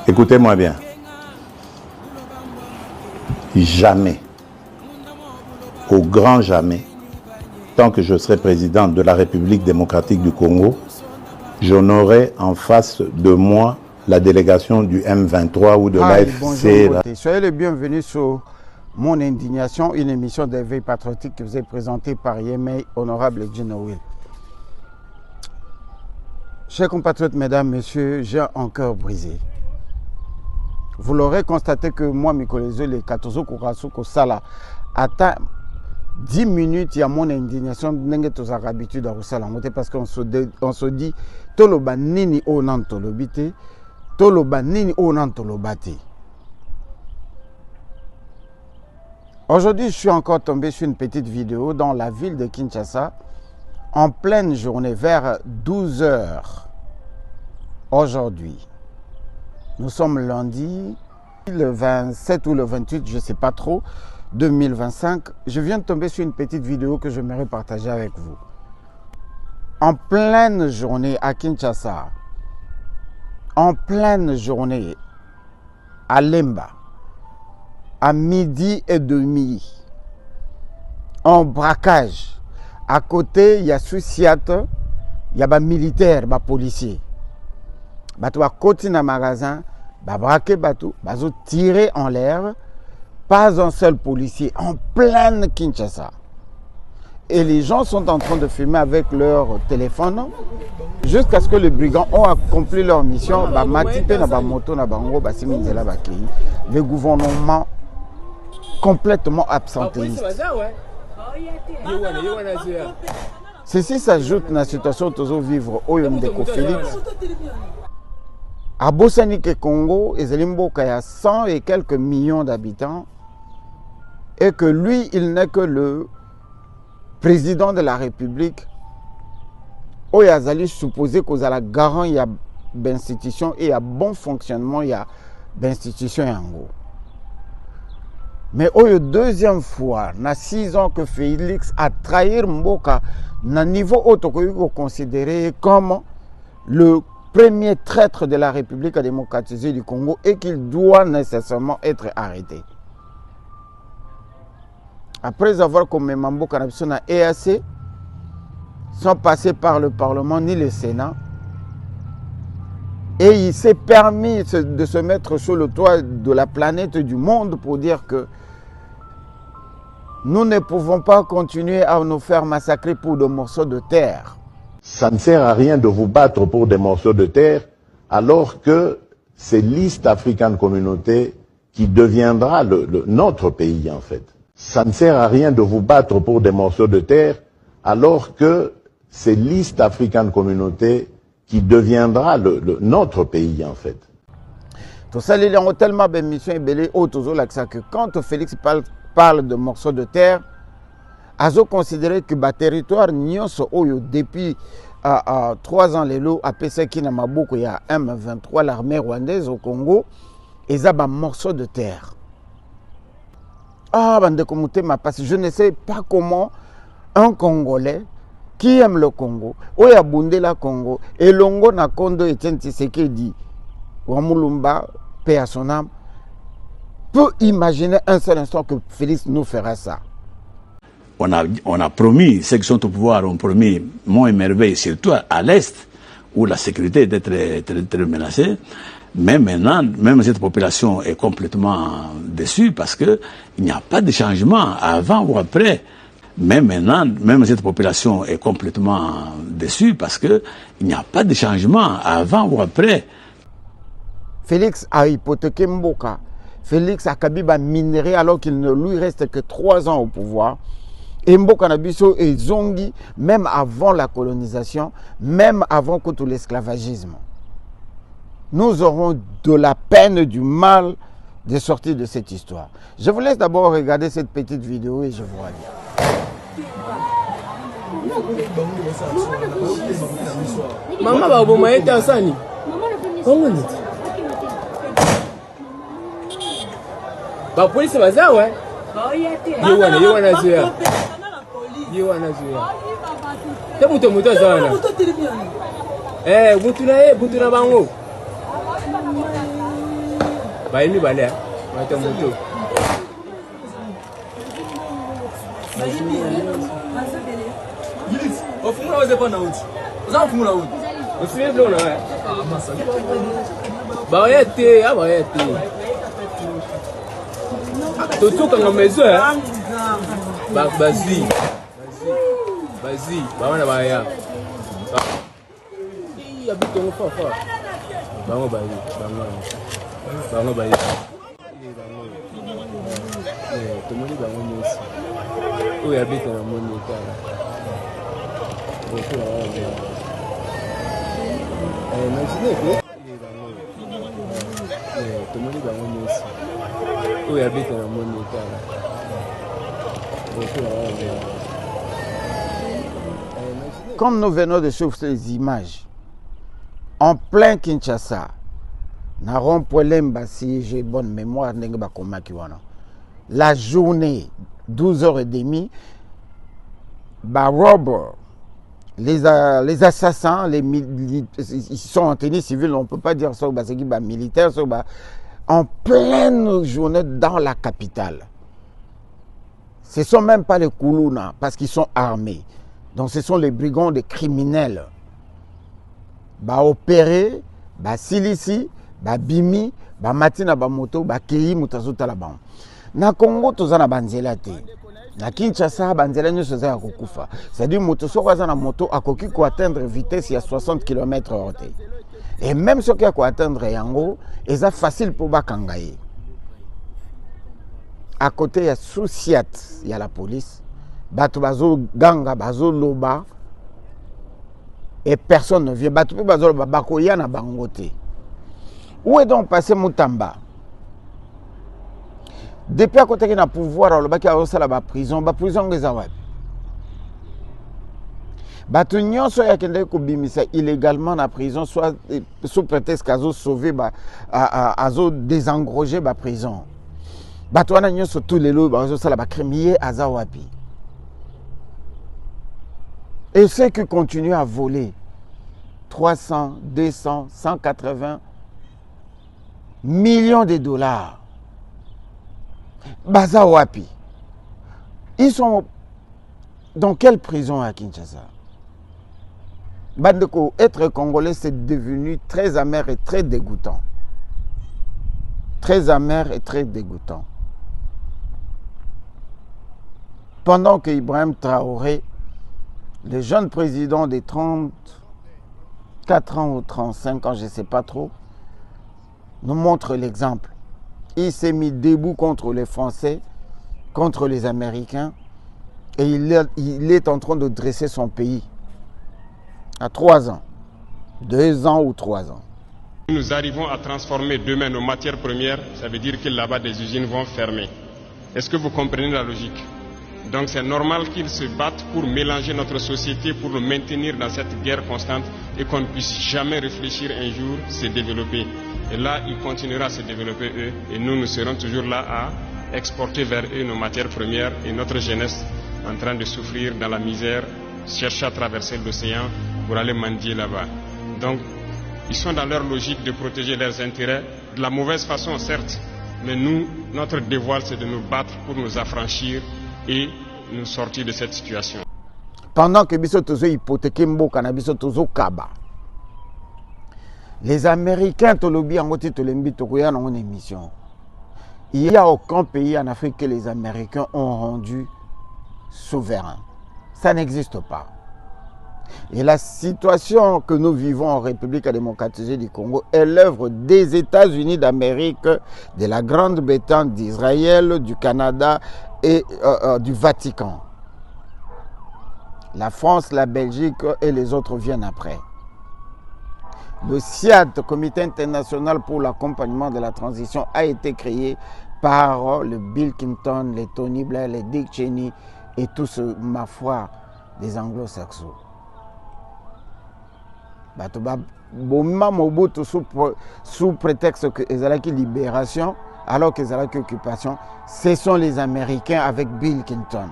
Écoutez-moi bien. Jamais, au grand jamais, tant que je serai président de la République démocratique du Congo, je n'aurai en face de moi la délégation du M23 ou de l'AFC. Bonjour, soyez les bienvenus sur Mon Indignation, une émission d'éveil patriotique qui vous est présentée par Yemei, honorable Gino Will. Chers compatriotes, mesdames, messieurs, j'ai un cœur brisé. Vous l'aurez constaté que moi, Mikolezo, les 14 Kourasuko Sala, atteint 10 minutes, il y a mon indignation, nous avons l'habitude à Roussala, parce qu'on se dit, Toloba nini o nan tolobite, Toloba nini o nan tolobate. Aujourd'hui, je suis encore tombé sur une petite vidéo dans la ville de Kinshasa, en pleine journée, vers 12 h. Aujourd'hui, nous sommes lundi, le 27 ou le 28, je ne sais pas trop, 2025. Je viens de tomber sur une petite vidéo que j'aimerais partager avec vous. En pleine journée à Kinshasa, en pleine journée à Lemba, à midi et demi, en braquage. À côté, il y a Soussiat, il y a des militaires, des policiers. Ils vont côté dans le magasin, ils vont braquer, ils vont tirer en l'air. Pas un seul policier en pleine Kinshasa. Et les gens sont en train de filmer avec leur téléphone jusqu'à ce que les brigands ont accompli leur mission. Le gouvernement complètement absentéiste. Ceci s'ajoute à la situation que nous vivons au Yomdeko Félix. À Bosanike Congo, il y a 100 et quelques millions d'habitants. Et que lui, il n'est que le président de la République. Il y a supposé qu'il y a la garant, il y a d'institutions et il y a bon fonctionnement, il y a d'institutions en gros. Mais au deuxième fois, il y a 6 ans que Félix a trahi Mboka, à niveau haut, considéré comme le premier traître de la République démocratisée du Congo et qu'il doit nécessairement être arrêté. Après avoir commis Mboka na EAC, sans passer par le Parlement ni le Sénat, et il s'est permis de se mettre sur le toit de la planète du monde pour dire que nous ne pouvons pas continuer à nous faire massacrer pour des morceaux de terre. Ça ne sert à rien de vous battre pour des morceaux de terre alors que c'est l'East African Community qui deviendra notre pays en fait. Ça ne sert à rien de vous battre pour des morceaux de terre alors que c'est l'East African Community qui deviendra notre pays en fait. Tout ça, il y a tellement de missions et belé autour que quand Félix parle de morceaux de terre, Azo considéré que le territoire nyonso oyo depuis 3 ans les lots à Peseki na Maboko il y a M23 l'armée rwandaise au Congo et ça un morceau de terre. Ah bande communauté m'a passé, je ne sais pas comment un Congolais qui aime le Congo, oya bundé la Congo et longo na kondo Etienne Tshisekedi Wamulumba paix à son âme peut imaginer un seul instant que Félix nous fera ça. On a promis, ceux qui sont au pouvoir ont promis Mont et Merveille, surtout à l'Est, où la sécurité est très menacée. Mais maintenant, même cette population est complètement déçue parce qu'il n'y a pas de changement avant ou après. Mais maintenant, même cette population est complètement déçue parce qu'il n'y a pas de changement avant ou après. Félix a hypothéqué Mboka. Félix a kabiba minéré alors qu'il ne lui reste que 3 ans au pouvoir. Et Mboka Nabiso et Zongi, même avant la colonisation, même avant tout l'esclavagisme. Nous aurons de la peine, du mal de sortir de cette histoire. Je vous laisse d'abord regarder cette petite vidéo et je vous reviens. Maman va être à Sani. Comment dit? La police va ça, ouais. Bah, il n'y a pas l'air. On va te montrer. Au fond, on ne sait pas où. Vous en fous là où? Vous suivez là, ouais. Bah, il y a été, ah, bah, il y a été. Tout quand on met ça, bah, vas-y. Vas-y, bah, on a pas rien. Il y a beaucoup de fort. Bah, on va y aller. Tout le monde va venir ici. Où il habite dans mon état. Imaginez que tout le monde va venir ici. Où il habite dans mon état. Comme nous venons de suivre ces images, en plein Kinshasa, na rond-point si j'ai bonne mémoire, la journée, 12h30, les assassins, ils sont en tenue civile, on ne peut pas dire ça, c'est militaire, en pleine journée dans la capitale. Ce ne sont même pas les Koulouna, parce qu'ils sont armés. Donc ce sont les brigands, des criminels. Opéré, silisi, bimi, matina, moto, kei, mutazuta la ban. Na Congo, tous en banzela te. Na Kinshasa, banzela nous faisait à Kokufa. C'est-à-dire, moto, soit na moto, à Koki, ko atteindre vitesse, il y a 60 km/h. Et même ceux qui ont atteindre Yango, c'est facile pour Bakangaye. À côté, il y a Souciat, il y a la police. Bato bazo ganga, bazo loba. Et personne ne vient. Bato bazo loba, bako yana bangote. Où est donc passé Moutamba? Depuis à côté qu'il y a pouvoir, le baki a reçu la prison, la prison des Awabi. Bato nyonso ya kende ko bimisa illégalement na prison, soit sous prétexte qu'azo sauver, azo désengroger la prison. Bato wana nyonso tous les lots, bazo sala ba crémier azawapi. Et ceux qui continuent à voler 300, 200, 180 millions de dollars. Bazawapi. Ils sont dans quelle prison à Kinshasa? Bandeko, être congolais, c'est devenu très amer et très dégoûtant. Très amer et très dégoûtant. Pendant que Ibrahim Traoré, le jeune président des 34 ans ou 35 ans, je ne sais pas trop, nous montre l'exemple. Il s'est mis debout contre les Français, contre les Américains, et il est en train de dresser son pays. À 3 ans, 2 ans ou 3 ans. Nous arrivons à transformer demain nos matières premières, ça veut dire que là-bas des usines vont fermer. Est-ce que vous comprenez la logique? Donc c'est normal qu'ils se battent pour mélanger notre société, pour nous maintenir dans cette guerre constante et qu'on ne puisse jamais réfléchir un jour se développer. Et là, ils continueront à se développer eux et nous serons toujours là à exporter vers eux nos matières premières et notre jeunesse en train de souffrir dans la misère, chercher à traverser l'océan pour aller mendier là-bas. Donc, ils sont dans leur logique de protéger leurs intérêts, de la mauvaise façon certes, mais nous, notre devoir c'est de nous battre pour nous affranchir et nous sortir de cette situation. Pendant que biso tozo hypothéqué mboka na biso tozo kaba, les Américains tolobi angoti tolembi tokoya dans une émission. Il n'y a aucun pays en Afrique que les Américains ont rendu souverain. Ça n'existe pas. Et la situation que nous vivons en République démocratique du Congo est l'œuvre des États-Unis d'Amérique, de la Grande-Bretagne, d'Israël, du Canada et du Vatican. La France, la Belgique et les autres viennent après. Le CIAD, Comité international pour l'accompagnement de la transition, a été créé par le Bill Clinton, les Tony Blair, les Dick Cheney et tous, ma foi, des anglo-saxons. Sous prétexte que les Alaki libération, alors que les Alaki occupation, ce sont les Américains avec Bill Clinton.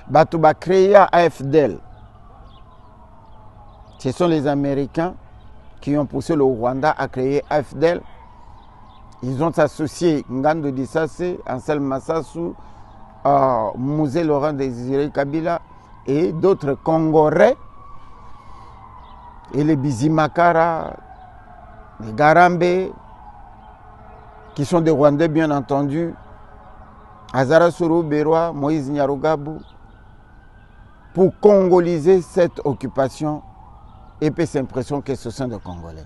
Batouba créé AFDL. Ce sont les Américains qui ont poussé le Rwanda à créer AFDL Ils ont associé Ngando Dissase, Anselme Massassou, Musée Laurent Désiré Kabila et d'autres Congolais, et les Bizimakara, les Garambe, qui sont des Rwandais bien entendu, Azara Sourou Beroa, Moïse Nyarugabou, pour congoliser cette occupation et puis cette impression que ce sont des Congolais.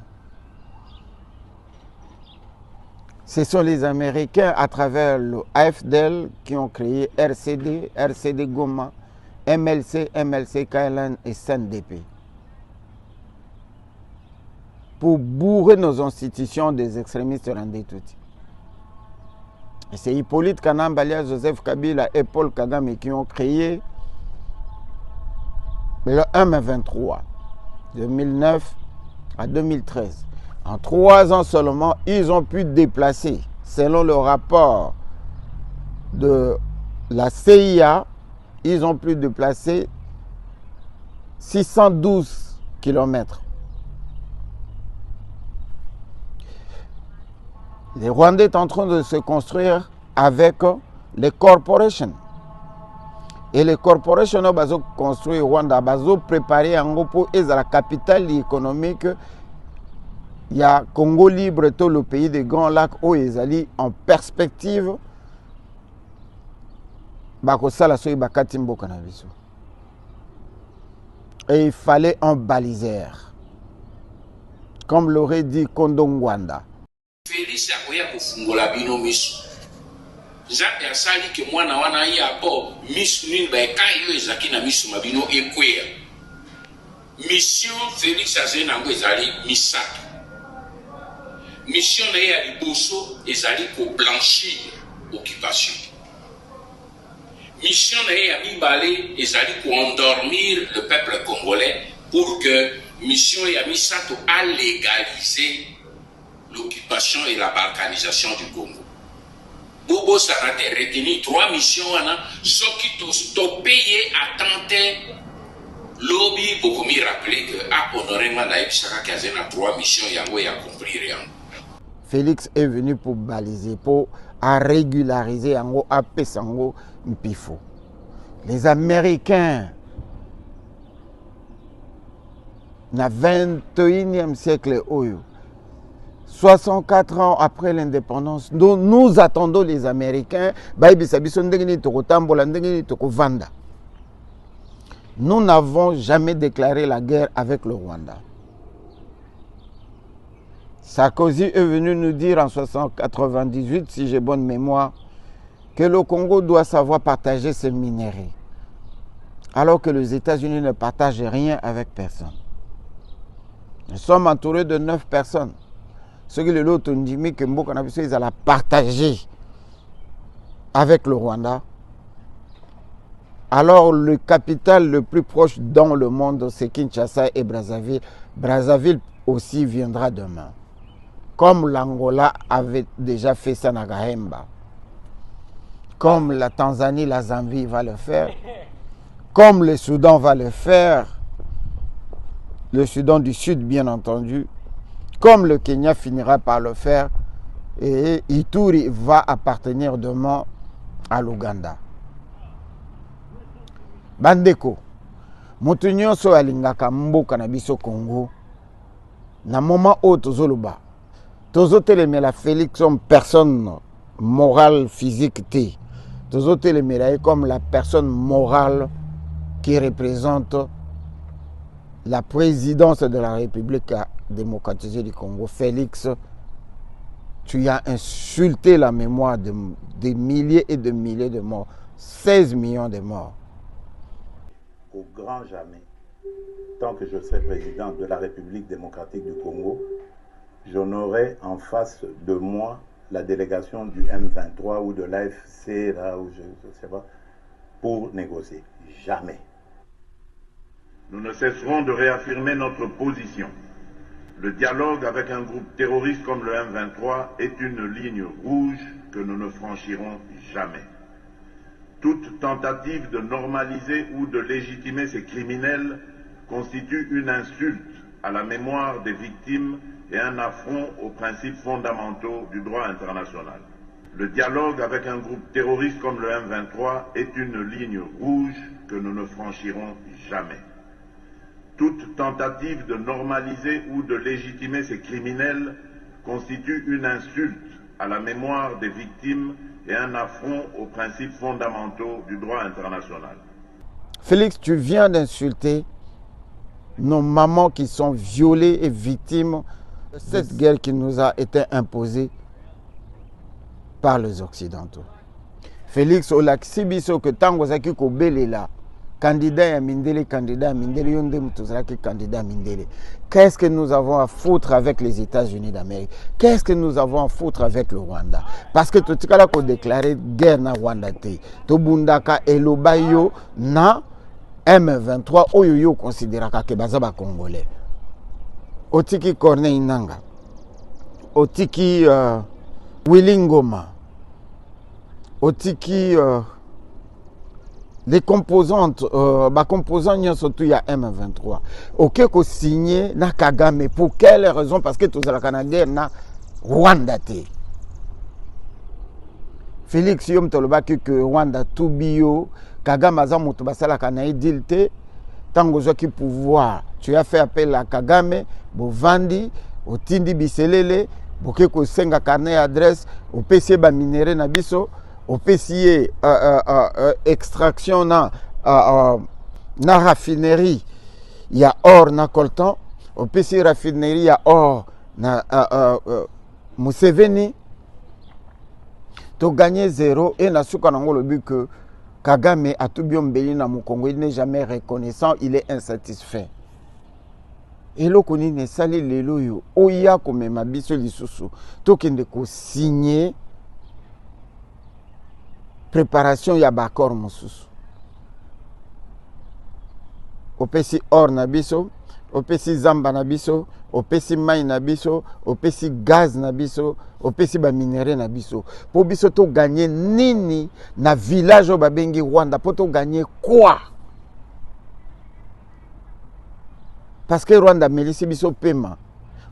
Ce sont les Américains à travers le AFDL qui ont créé RCD, RCD Goma, MLC, MLC KLN et CNDP. Pour bourrer nos institutions des extrémistes rendés tout. Et c'est Hippolyte Kanambalia, Joseph Kabila et Paul Kagame qui ont créé le 1 mai 23, 2009 à 2013. En 3 ans seulement, ils ont pu déplacer, selon le rapport de la CIA, ils ont pu déplacer 612 km. Les Rwandais sont en train de se construire avec les corporations. Et les corporations ont construit Rwanda, ont préparé pour la capitale économique. Il y a Congo libre, tout le pays des Grands Lacs, où ils allaient en perspective. Et il fallait un baliseur. Comme l'aurait dit Kondongwanda. Félix akoya kofungola bino miso. Nzambe asali ke mwana wana ye abo miso nini ba ekayo ezaki na miso mabino ekweya. Mission Félix azena ngo ezali misato. Mission na ye ya liboso ezali ko blanchir occupation. Mission na ye ya mibale ezali ko endormir le peuple congolais pour que mission ya misato a légaliser l'occupation et la balkanisation du Congo. Bobo Sarate retenu 3 missions ceux qui t'ont payé à tenter lobby beaucoup mieux rappeler que à honorer Manaïb Saka Kazena 3 missions yango ya compris rien. Félix est venu pour baliser, pour régulariser yango apé sango mpifo. Les Américains na 21e siècle oyo 64 ans après l'indépendance, nous attendons les Américains. Nous n'avons jamais déclaré la guerre avec le Rwanda. Sarkozy est venu nous dire en 1998, si j'ai bonne mémoire, que le Congo doit savoir partager ses minéraux, alors que les États-Unis ne partagent rien avec personne. Nous sommes entourés de 9 personnes. Ce que l'autre dit que Mboka Nabiso ils allaient partager avec le Rwanda. Alors le capital le plus proche dans le monde c'est Kinshasa et Brazzaville. Brazzaville aussi viendra demain. Comme l'Angola avait déjà fait ça à Gahemba. Comme la Tanzanie, la Zambie va le faire. Comme le Soudan va le faire. Le Soudan du Sud bien entendu. Comme le Kenya finira par le faire, et Ituri va appartenir demain à l'Ouganda. Bandeko, moto nyonso alingaka mboka na biso Congo, na moment où tozoloba, tozotelemela Félix comme personne morale, physique té. Tozotelemela comme la personne morale qui représente la présidence de la République démocratisée du Congo. Félix, tu as insulté la mémoire des milliers et de milliers de morts. 16 millions de morts. Au grand jamais, tant que je serai président de la République démocratique du Congo, j'honorerai en face de moi la délégation du M23 ou de l'AFC, là où je ne sais pas, pour négocier. Jamais. Nous ne cesserons de réaffirmer notre position. Le dialogue avec un groupe terroriste comme le M23 est une ligne rouge que nous ne franchirons jamais. Toute tentative de normaliser ou de légitimer ces criminels constitue une insulte à la mémoire des victimes et un affront aux principes fondamentaux du droit international. Le dialogue avec un groupe terroriste comme le M23 est une ligne rouge que nous ne franchirons jamais. Toute tentative de normaliser ou de légitimer ces criminels constitue une insulte à la mémoire des victimes et un affront aux principes fondamentaux du droit international. Félix, tu viens d'insulter nos mamans qui sont violées et victimes de cette guerre qui nous a été imposée par les Occidentaux. Félix, au lac Sibiso, que tango zaki ko belela, candidat à Mindele, yonde mutuzaki candidat à Mindele. Qu'est-ce que nous avons à foutre avec les États-Unis d'Amérique? Qu'est-ce que nous avons à foutre avec le Rwanda? Parce que tout ce qu'on a déclaré guerre na Rwanda te, to bundaka elobayo na M23 oyo considéraka ke bazaba congolais. Otiki Corneille Nanga, otiki Willy Ngoma, otiki les composantes, composants surtout il y a M23. Ok, ko signé na Kagame pour quelle raison? Parce que tout ça la Canadien na Rwanda te. Félix yom tolobaki que Rwanda tubio Kagame aza mutu basala kana dilte tango zoki pouvoir. Tu as fait appel à Kagame, bovandi, otindi biselele, boke ko senga carnet adresse, au PC ba minéré na biso. Au PCA extraction na raffinerie, il y a or na coltan. Au PCA raffinerie, il y a or na Museveni. Tu gagnes 0 et na souka nango le but que Kagame a tout bien béni na Mukongo, il n'est jamais reconnaissant, il est insatisfait. Et le koni ne sali lelo yo oya comme ma biso lisusu to kende ko signer préparation ya bakor mosusu. Opesi or na biso, opesi zamba na biso, opesi mai na biso, opesi gaz na biso, opesi ba minéraux na biso. Po biso to gagner nini na village babengi Rwanda, po to gagner quoi? Parce que Rwanda melisi biso paiement.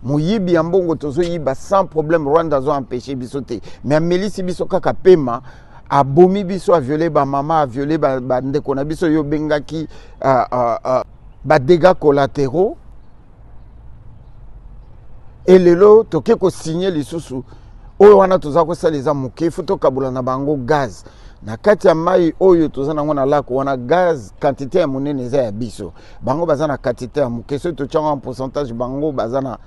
Moyibi ambongo tozo yiba sans problème, Rwanda zo empêcher biso te. Mais melisi biso kaka paiement. A bomi biso, a violé ba maman, a violé ba ndeko na biso yo bengaki ba dégâts collatéraux. Et lelo toke ko signer lisusu oyo wana toza ko saleza muke futo kabula na bango gaz na kati ya mai oyo toza nango na lako wana gaz quantité ya monene eza ya biso bango baza na quantité ya muke so to tchanga en pourcentage bango baza na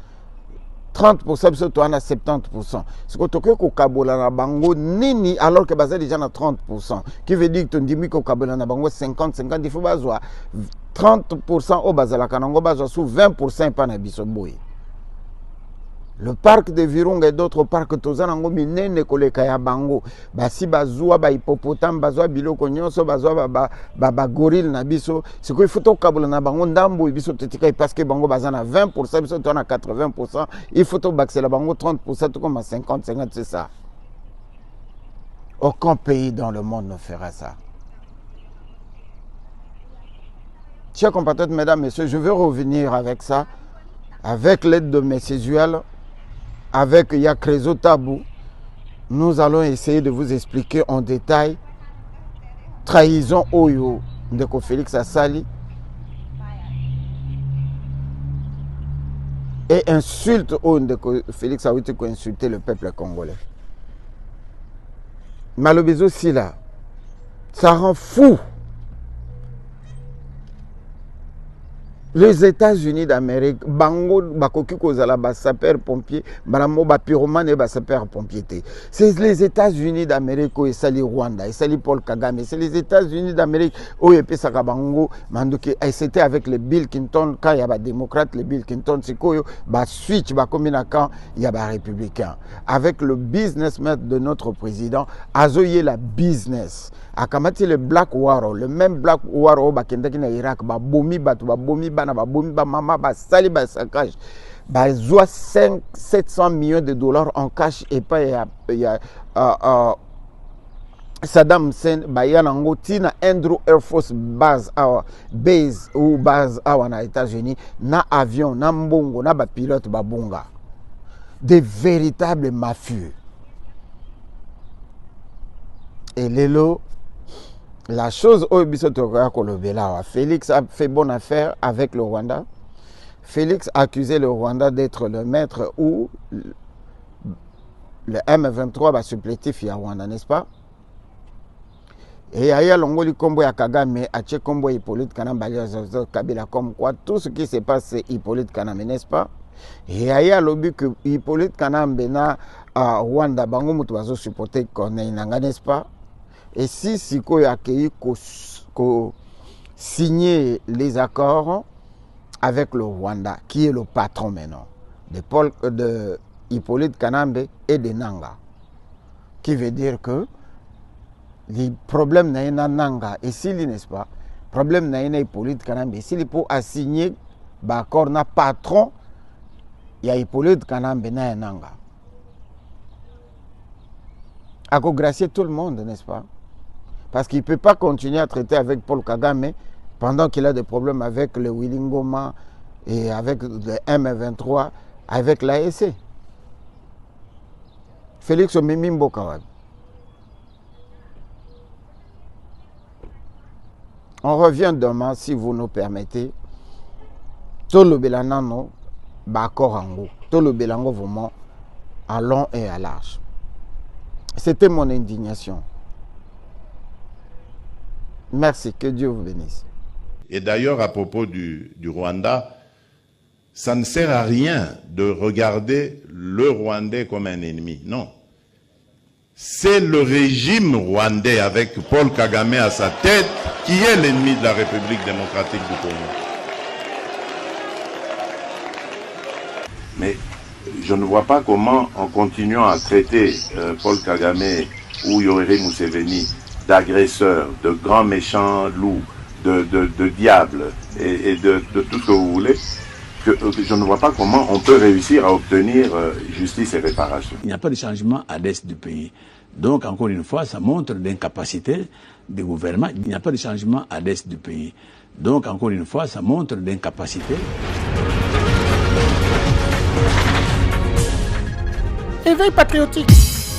30%, biso to na 70%. Ce que toke ko kabola na bango nini alors que baza déjà na 30%. Qui veut dire que tondimi ko kabola na bango 50, il faut bazwa 30% au bazala kanango bazwa sous 20% pa na biso boy. Le parc de Virunga et d'autres parcs tozanango minene koleka ya bango. Basi bazwa ba hippopotame, bazwa biloko nyonso, bazwa ba gorille na biso. Ce qu'il faut to kabola na bango ndambo biso tetika parce que bango bazana 20%, biso to na 80%, il faut to baxer la bango 30% tout comme à 50, c'est ça. Aucun pays dans le monde ne fera ça. Chers compatriotes, mesdames, messieurs, je veux revenir avec ça, avec l'aide de mes césuels. Avec Yakrezo Tabou, nous allons essayer de vous expliquer en détail trahison Oyo de Félix Assali et insulte Oyo de Félix Awiti qui a insulté le peuple congolais. Malobezo Sila, ça rend fou. Les États-Unis d'Amérique, bango bakoki kozala ba sapeur pompier, banamo ba pyromane ba sapeur pompier. C'est les États-Unis d'Amérique où esali Rwanda, esali Paul Kagame, c'est les États-Unis d'Amérique où epesaka bango mandoki c'était avec les Bill Clinton quand il y a ba démocrate les Bill Clinton sikoyo ba switch ba combina quand il y a ba républicain. Avec le businessman de notre président, azoye la business. Akamati le Black War, le même Black War ba kendaki na Irak ba bomi batu ba bomi bana ba bomi ba mama ba sali ba saccage ba zoa 700 millions de dollars en cash et pas il y a Saddam Hussein ba yanango tina Andrew Air Force base ou base à na États-Unis na avion na mbongo na ba pilote ba bunga des véritables mafieux. Et Lelo, la chose au Félix a fait bonne affaire avec le Rwanda. Félix a accusé le Rwanda d'être le maître ou le M23 va supplétif à Rwanda, n'est-ce pas? Et il y a l'ongoli combo à Kagame, à Tché combo Hippolyte Kanam, Kabila comme quoi, tout ce qui se passe c'est Hippolyte Kanam, n'est-ce pas? Et il y a le but que Hippolyte Kanam bena à Rwanda, Bango Moutoazo supporté qu'on ait n'est-ce pas? Et si Siko a accueilli signer les accords avec le Rwanda, qui est le patron maintenant, de Hippolyte Kanambe et de Nanga, qui veut dire que les problèmes n'a Nanga et s'il n'est-ce pas, problème n'a Hippolyte Kanambe, s'il peut assigner l'accord na patron, il y a Hippolyte Kanambe na Nanga. À gracier tout le monde, n'est-ce pas? Parce qu'il ne peut pas continuer à traiter avec Paul Kagame pendant qu'il a des problèmes avec le Willingoma et avec le M23, avec l'AEC. Félix Mimimbo Kawad. On revient demain, si vous nous permettez. Tout le Bélanano, Bakor Ango. Tout le Bélango vraiment à long et à large. C'était mon indignation. Merci, que Dieu vous bénisse. Et d'ailleurs, à propos du Rwanda, ça ne sert à rien de regarder le Rwandais comme un ennemi. Non. C'est le régime rwandais avec Paul Kagame à sa tête qui est l'ennemi de la République démocratique du Congo. Mais je ne vois pas comment, en continuant à traiter Paul Kagame ou Yoweri Museveni d'agresseurs, de grands méchants loups, de diables et de tout ce que vous voulez, que je ne vois pas comment on peut réussir à obtenir justice et réparation. Il n'y a pas de changement à l'est du pays. Donc, encore une fois, ça montre l'incapacité du gouvernement. Il n'y a pas de changement à l'est du pays. Donc, encore une fois, ça montre l'incapacité. Éveil patriotique.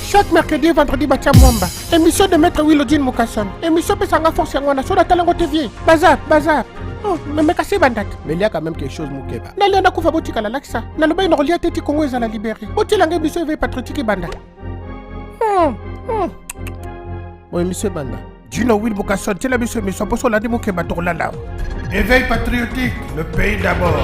Chaque mercredi et vendredi, Batia Mwamba. Émission de Maître Willodine Mukasson. Émission Pesanga Force Yangwana sur la Talango TV. Bazar, bazar. Oh, mais cassé bandat. Mais il y a quand même quelque chose, Moukeba. N'allez pas koufa botika la laksa. N'allez pas une tête Congo et à la libérer. Boti langue émission éveil patriotique banda. Bon, émission banda. Dino Will Mukasson, c'est la mission, mais son poste, on l'a dit Moukeba, Éveil patriotique, le pays d'abord.